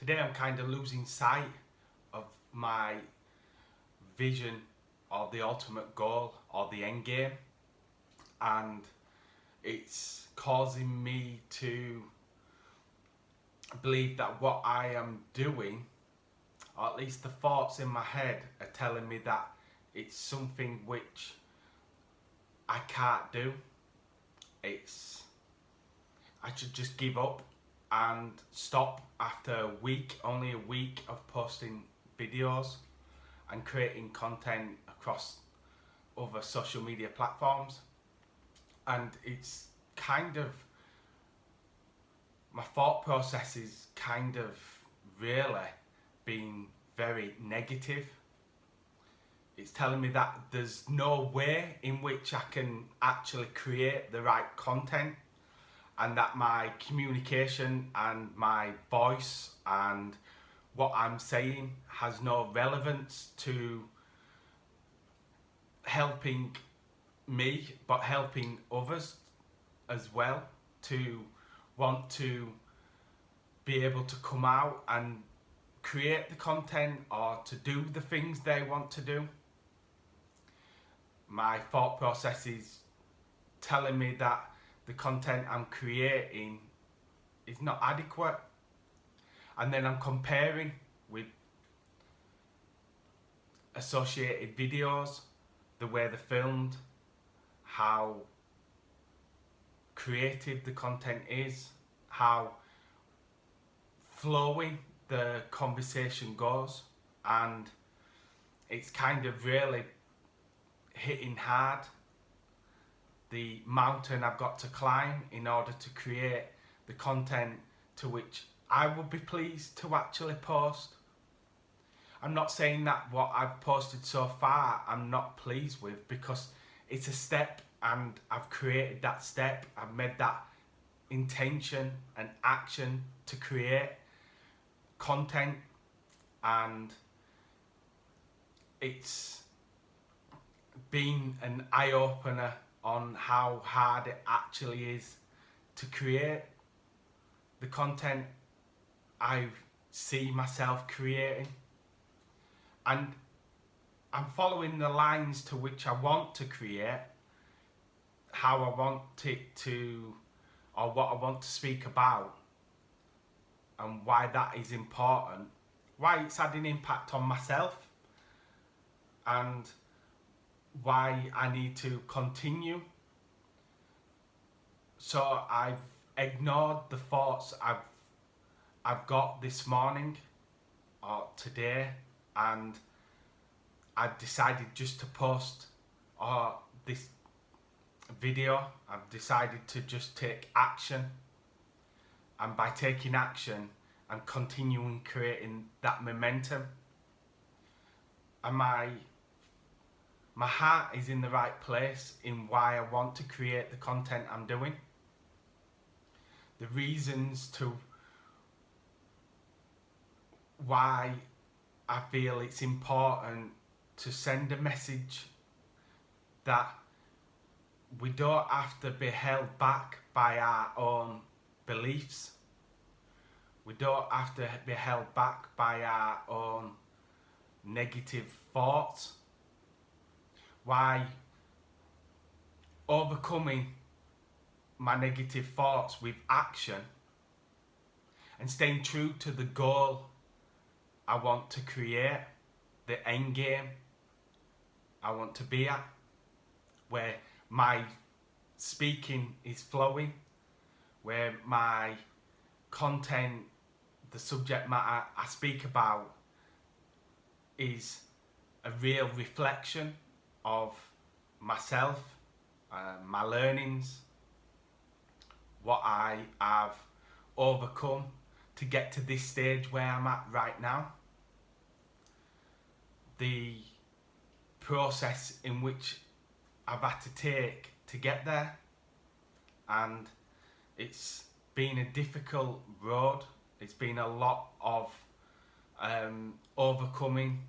today I'm kind of losing sight of my vision or the ultimate goal or the end game, and it's causing me to believe that what I am doing, or at least the thoughts in my head, are telling me that it's something which I can't do. I should just give up and stop after only a week of posting videos and creating content across other social media platforms. And it's kind of, my thought process is kind of really being very negative. It's telling me that there's no way in which I can actually create the right content, and that my communication and my voice and what I'm saying has no relevance to helping me, but helping others as well, to want to be able to come out and create the content or to do the things they want to do. My thought process is telling me that the content I'm creating is not adequate, and then I'm comparing with associated videos, the way they're filmed, how creative the content is, how flowing the conversation goes, and it's kind of really hitting hard the mountain I've got to climb in order to create the content to which I would be pleased to actually post. I'm not saying that what I've posted so far I'm not pleased with, because it's a step and I've created that step. I've made that intention and action to create content, and it's been an eye-opener on how hard it actually is to create the content I see myself creating. And I'm following the lines to which I want to create, how I want it to, or what I want to speak about, and why that is important, why it's had an impact on myself, and why I need to continue. So I've ignored the thoughts I've got this morning or today, and I've decided just to post this video. I've decided to just take action, and by taking action I'm continuing creating that momentum, and my heart is in the right place in why I want to create the content I'm doing. The reasons to why I feel it's important to send a message that we don't have to be held back by our own beliefs. We don't have to be held back by our own negative thoughts. Why overcoming my negative thoughts with action and staying true to the goal I want to create, the end game I want to be at, where my speaking is flowing, where my content, the subject matter I speak about, is a real reflection of myself, my learnings, what I have overcome to get to this stage where I'm at right now, the process in which I've had to take to get there. And it's been a difficult road. It's been a lot of overcoming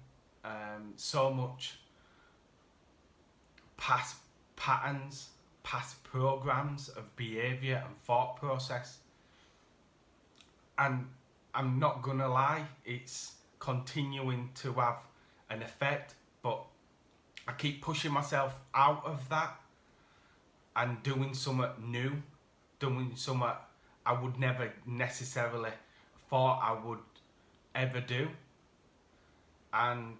so much past patterns, past programs of behaviour and thought process. And I'm not gonna lie, it's continuing to have an effect, but I keep pushing myself out of that and doing something new, doing something I would never necessarily thought I would ever do, and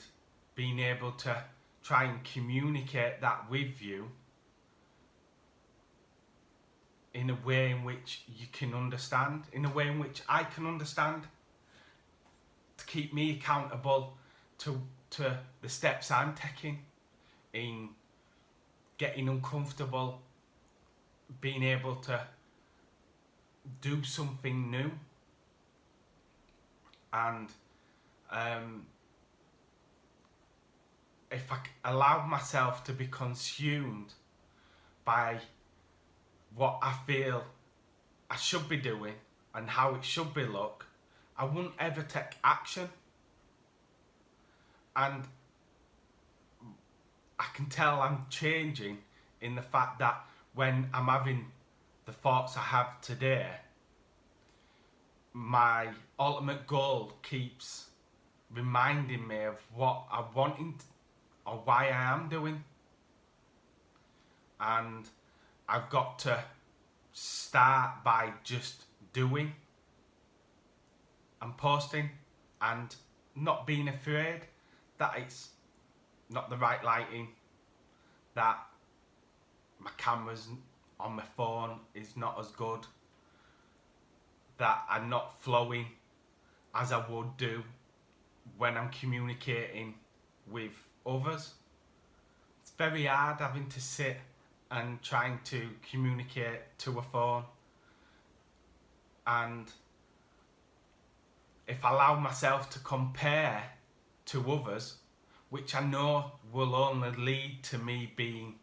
being able to try and communicate that with you in a way in which you can understand, in a way in which I can understand, to keep me accountable to the steps I'm taking in getting uncomfortable, being able to do something new. And if I allow myself to be consumed by what I feel I should be doing and how it should be look, I wouldn't ever take action. And I can tell I'm changing in the fact that when I'm having the thoughts I have today, my ultimate goal keeps reminding me of what I wanted or why I am doing. And I've got to start by just doing and posting and not being afraid that it's not the right lighting, that my camera's on my phone is not as good, that I'm not flowing as I would do when I'm communicating with others. It's very hard having to sit and trying to communicate to a phone, and if I allow myself to compare to others, which I know will only lead to me being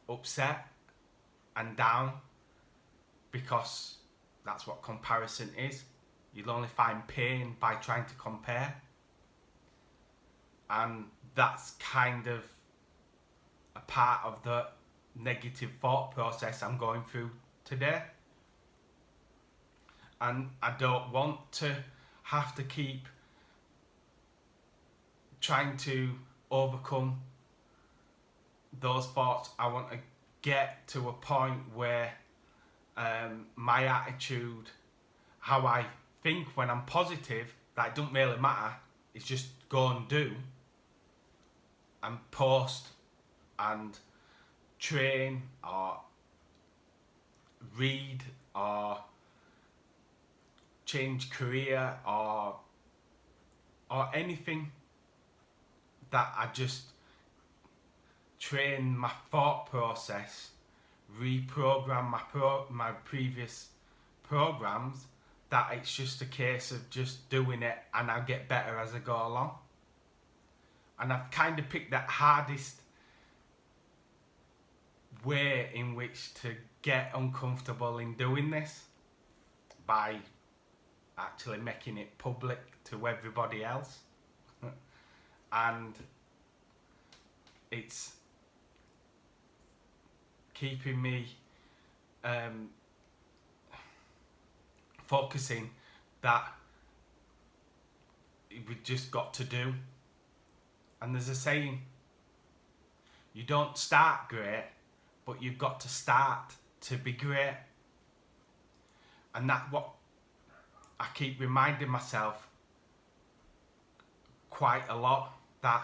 upset and down, because that's what comparison is. You'll only find pain by trying to compare, and that's kind of a part of the negative thought process I'm going through today. And I don't want to have to keep trying to overcome those thoughts. I want to get to a point where my attitude, how I think when I'm positive, that it doesn't really matter, it's just go and do and post and train or read or change career or anything, that I just train my thought process, reprogram my previous programs, that it's just a case of just doing it and I'll get better as I go along. And I've kind of picked that hardest way in which to get uncomfortable in doing this, by actually making it public to everybody else. And it's keeping me focusing that we've just got to do. And there's a saying, you don't start great, but you've got to start to be great. And that's what I keep reminding myself quite a lot, that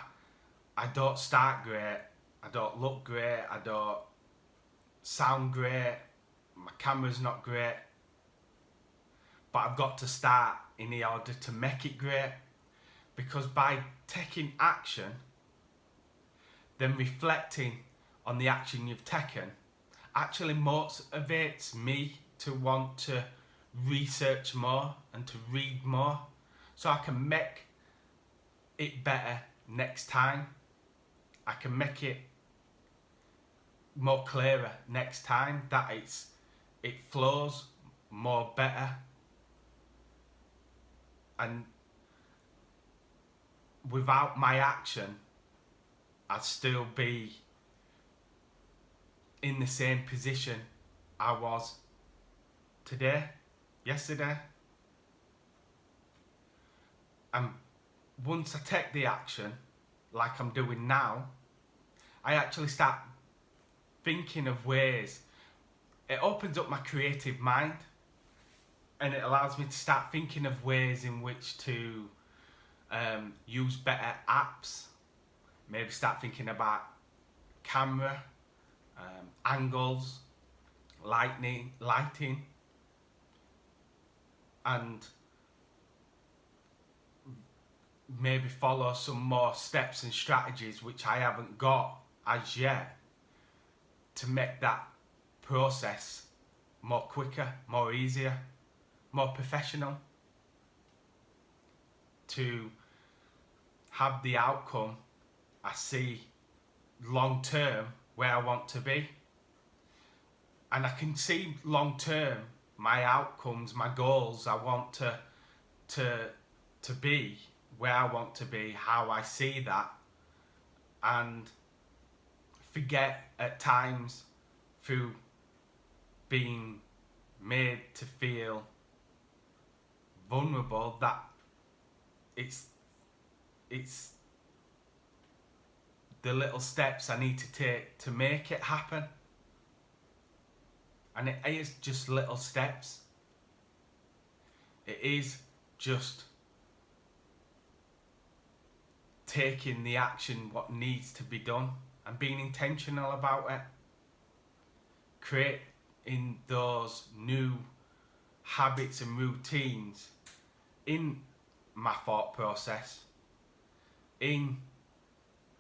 I don't start great, I don't look great, I don't sound great, my camera's not great, but I've got to start in order to make it great. Because by taking action, then reflecting on the action you've taken, actually motivates me to want to research more and to read more, so I can make it better next time. I can make it more clearer next time, that it flows more better. And without my action, I'd still be in the same position I was yesterday. And once I take the action, like I'm doing now, I actually start thinking of ways. It opens up my creative mind, and it allows me to start thinking of ways in which to use better apps. Maybe start thinking about camera, angles, lighting, and maybe follow some more steps and strategies which I haven't got as yet to make that process more quicker, more easier, more professional, to have the outcome I see long term where I want to be. And I can see long term my outcomes, my goals I want to be, where I want to be, how I see that, and forget at times through being made to feel vulnerable that it's the little steps I need to take to make it happen. And it is just little steps. It is just taking the action what needs to be done and being intentional about it. Creating those new habits and routines in my thought process, in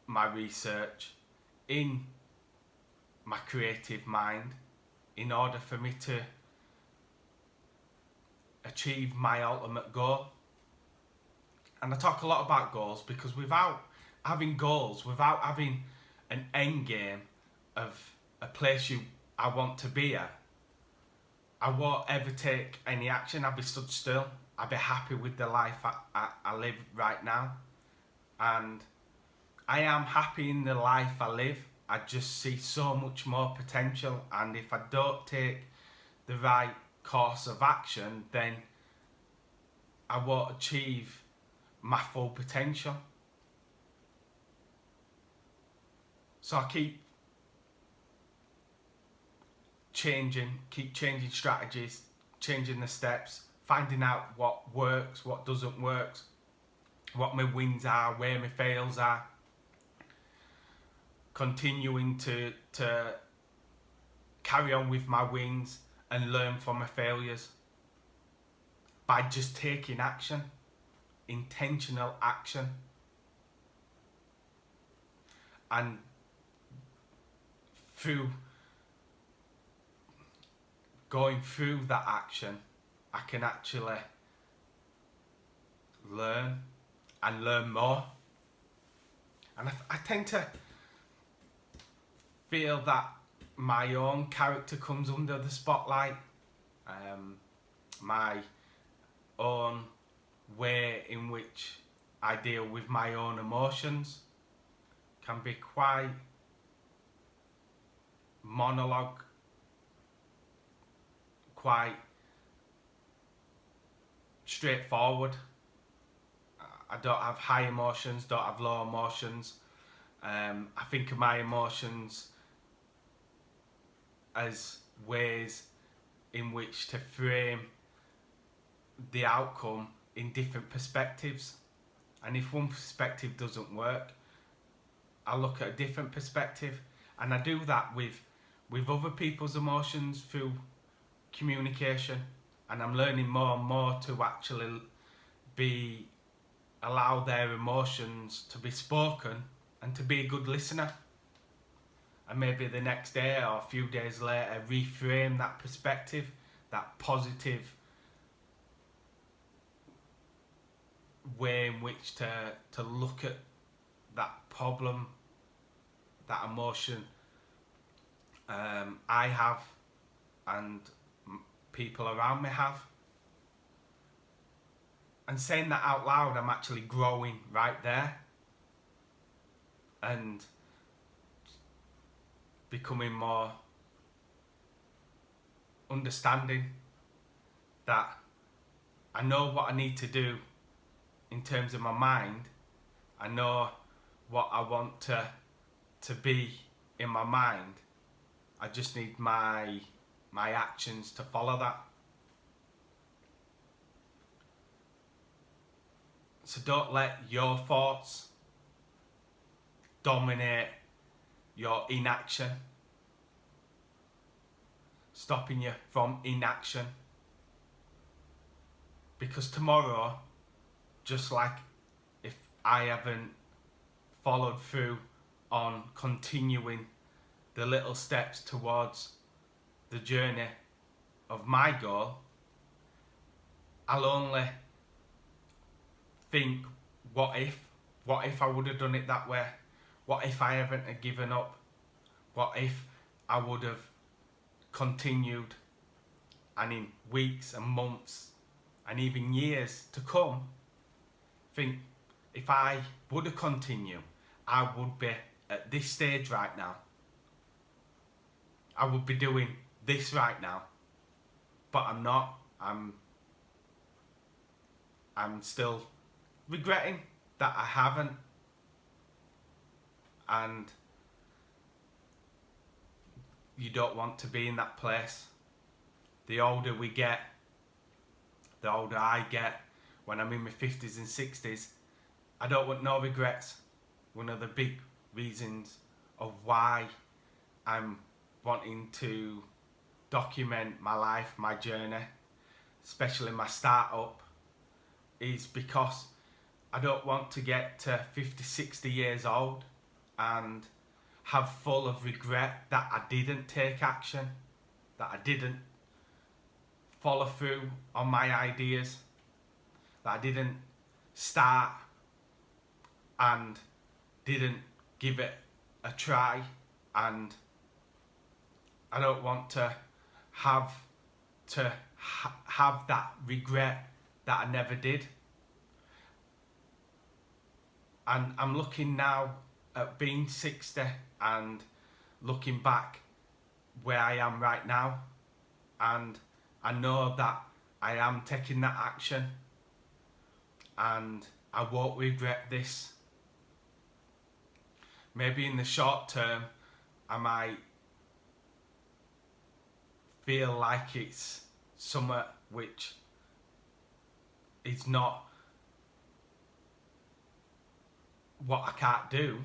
my research, in my creative mind, in order for me to achieve my ultimate goal. And I talk a lot about goals because without having goals, without having an end game of a place I want to be at, I won't ever take any action. I'll be stood still. I'll be happy with the life I live right now. And I am happy in the life I live. I just see so much more potential, and if I don't take the right course of action, then I won't achieve my full potential. So I keep changing strategies, changing the steps, finding out what works, what doesn't work, what my wins are, where my fails are. Continuing to carry on with my wins and learn from my failures by just taking action, intentional action. And through going through that action, I can actually learn and learn more. And I tend to feel that my own character comes under the spotlight. My own way in which I deal with my own emotions can be quite monologue, quite straightforward. I don't have high emotions, don't have low emotions. I think of my emotions as ways in which to frame the outcome in different perspectives. And if one perspective doesn't work, I look at a different perspective. And I do that with other people's emotions through communication. And I'm learning more and more to actually allow their emotions to be spoken and to be a good listener. And maybe the next day or a few days later reframe that perspective, that positive way in which to look at that problem, that emotion I have and people around me have. And saying that out loud, I'm actually growing right there and becoming more understanding that I know what I need to do in terms of my mind. I know what I want to be in my mind. I just need my actions to follow that. So don't let your thoughts dominate your inaction, stopping you from inaction. Because tomorrow, just like if I haven't followed through on continuing the little steps towards the journey of my goal, I'll only think, what if I would have done it that way? What if I haven't have given up? What if I would have continued, and in weeks and months and even years to come, think, if I would have continued, I would be at this stage right now. I would be doing this right now. But I'm not. I'm still regretting that I haven't. And you don't want to be in that place. The older we get, the older I get, when I'm in my 50s and 60s, I don't want no regrets. One of the big reasons of why I'm wanting to document my life, my journey, especially my startup, is because I don't want to get to 50, 60 years old and have full of regret that I didn't take action, that I didn't follow through on my ideas, that I didn't start and didn't give it a try. And I don't want to have that regret that I never did. And I'm looking now at being 60 and looking back where I am right now, and I know that I am taking that action and I won't regret this. Maybe in the short term I might feel like it's something which is not what I can't do,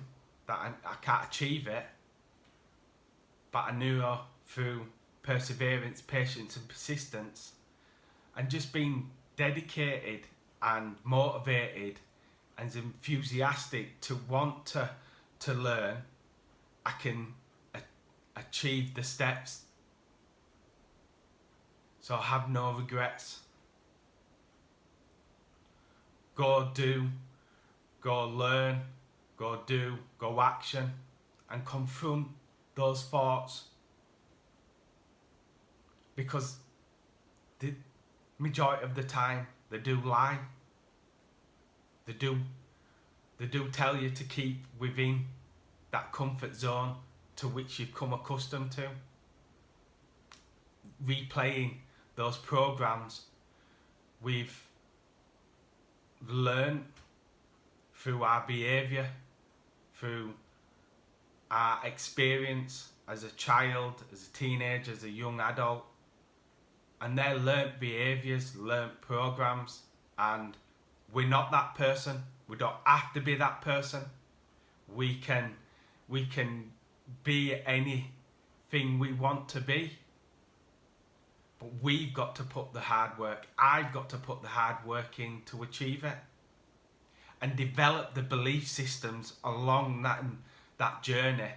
that I can't achieve it, but I knew through perseverance, patience and persistence, and just being dedicated and motivated and enthusiastic to want to learn, I can achieve the steps. So I have no regrets. Go do, go learn, go do, go action, and confront those thoughts. Because the majority of the time they do lie. They do tell you to keep within that comfort zone to which you've come accustomed to. Replaying those programs we've learned through our behaviour, through our experience as a child, as a teenager, as a young adult. And they're learnt behaviours, learnt programs, and we're not that person. We don't have to be that person. We can be anything we want to be. But we've got to put the hard work. I've got to put the hard work in to achieve it. And develop the belief systems along that journey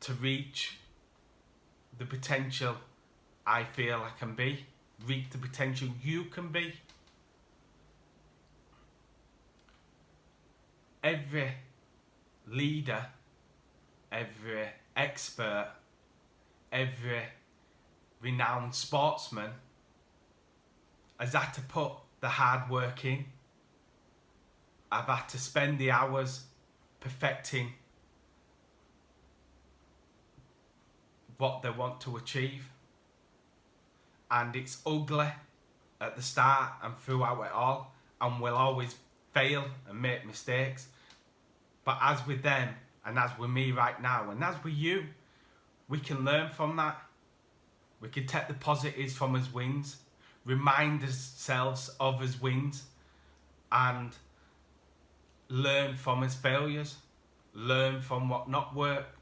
to reach the potential I feel I can be. Reach the potential you can be. Every leader, every expert, every renowned sportsman has had to put the hard work in. I've had to spend the hours perfecting what they want to achieve. And it's ugly at the start and throughout it all. and we'll always fail and make mistakes. But as with them, and as with me right now, and as with you, we can learn from that. We can take the positives from his wins, remind ourselves of his wins, and learn from his failures, learn from what not worked.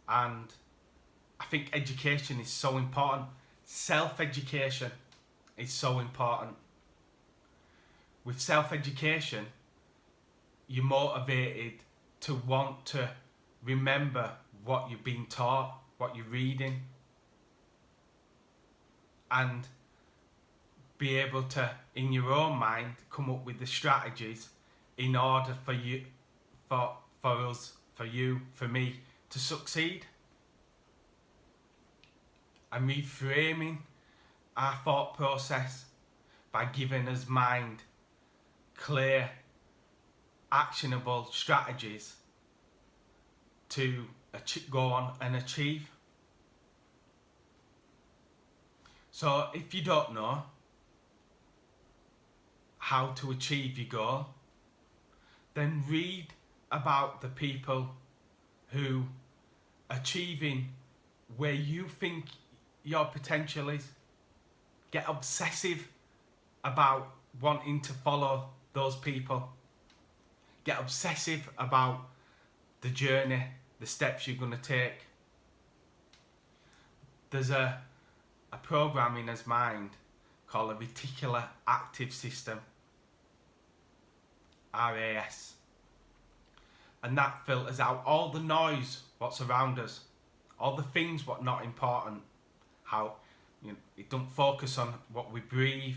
And I think education is so important. Self-education is so important. With self-education, you're motivated to want to remember what you're being taught, what you're reading, and be able to, in your own mind, come up with the strategies in order for you, for us, for you, for me to succeed. And reframing our thought process by giving us mind clear, actionable strategies to go on and achieve. So if you don't know how to achieve your goal, then read about the people who are achieving where you think your potential is. Get obsessive about wanting to follow those people. Get obsessive about the journey, the steps you're going to take. There's a program in his mind called a reticular active system, RAS, and that filters out all the noise what's around us, all the things what not important. How it don't focus on what we breathe,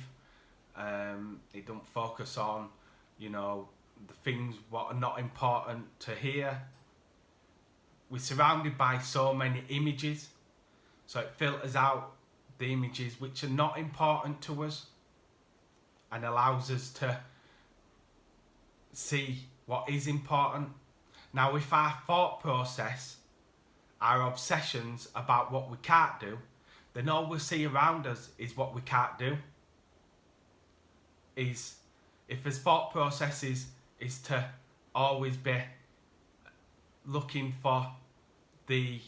it don't focus on the things what are not important to hear. We're surrounded by so many images, so it filters out the images which are not important to us and allows us to see what is important. Now, if our thought process, our obsessions about what we can't do, then all we see around us is what we can't do. If his thought process is to always be looking for the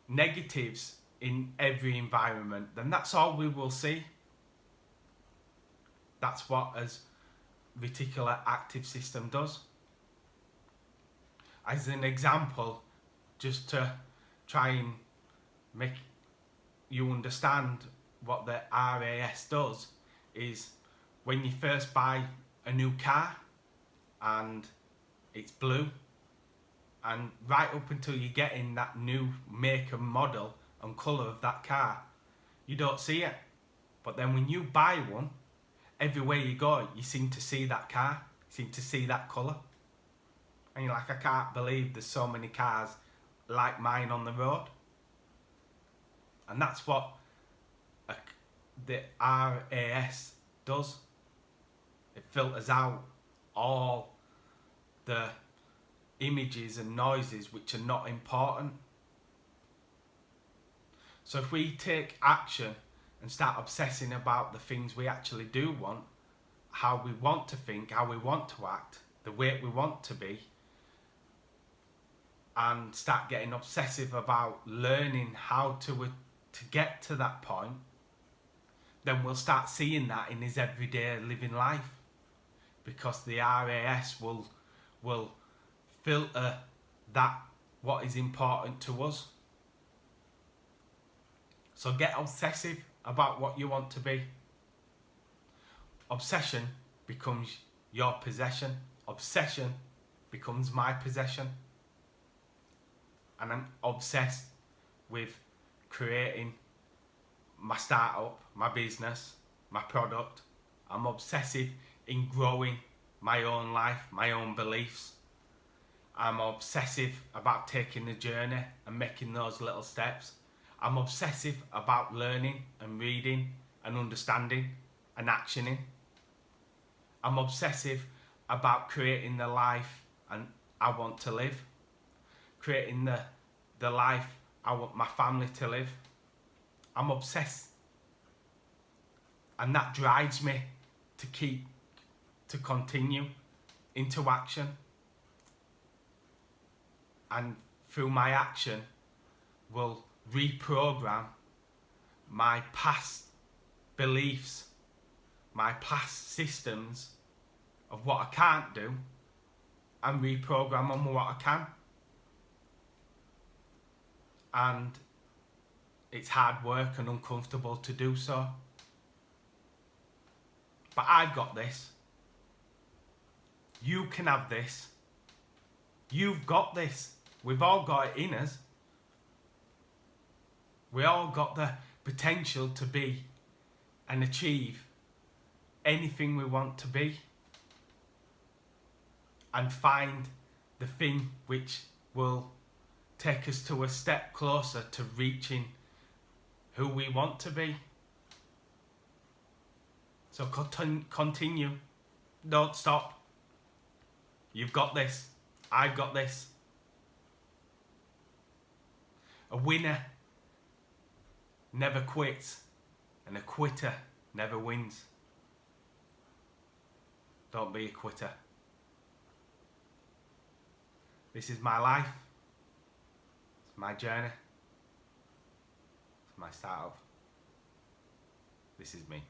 negatives in every environment, then that's all we will see. That's what a reticular active system does. As an example, just to try and make you understand what the RAS does, is when you first buy a new car and it's blue, and right up until you get in that new make and model and colour of that car, you don't see it. But then when you buy one, everywhere you go, you seem to see that car, you seem to see that colour. And you're like, I can't believe there's so many cars like mine on the road. And that's what the RAS does. It filters out all the images and noises which are not important. So if we take action and start obsessing about the things we actually do want, how we want to think, how we want to act, the way we want to be, and start getting obsessive about learning how to get to that point, then we'll start seeing that in his everyday living life, because the RAS will filter that what is important to us. So get obsessive about what you want to be. Obsession becomes your possession. Obsession becomes my possession. And I'm obsessed with creating my startup, my business, my product. I'm obsessive in growing my own life, my own beliefs. I'm obsessive about taking the journey and making those little steps. I'm obsessive about learning and reading and understanding and actioning. I'm obsessive about creating the life and I want to live. Creating the life I want my family to live. I'm obsessed And that drives me to continue into action. And through my action will reprogram my past beliefs, my past systems of what I can't do, and reprogram on what I can. And it's hard work and uncomfortable to do so. But I've got this. You can have this. You've got this. We've all got it in us. We all got the potential to be and achieve anything we want to be. And find the thing which will take us to a step closer to reaching who we want to be. So continue. Don't stop. You've got this. I've got this. A winner never quits, and a quitter never wins. Don't be a quitter. This is my life. It's my journey. It's my startup. This is me.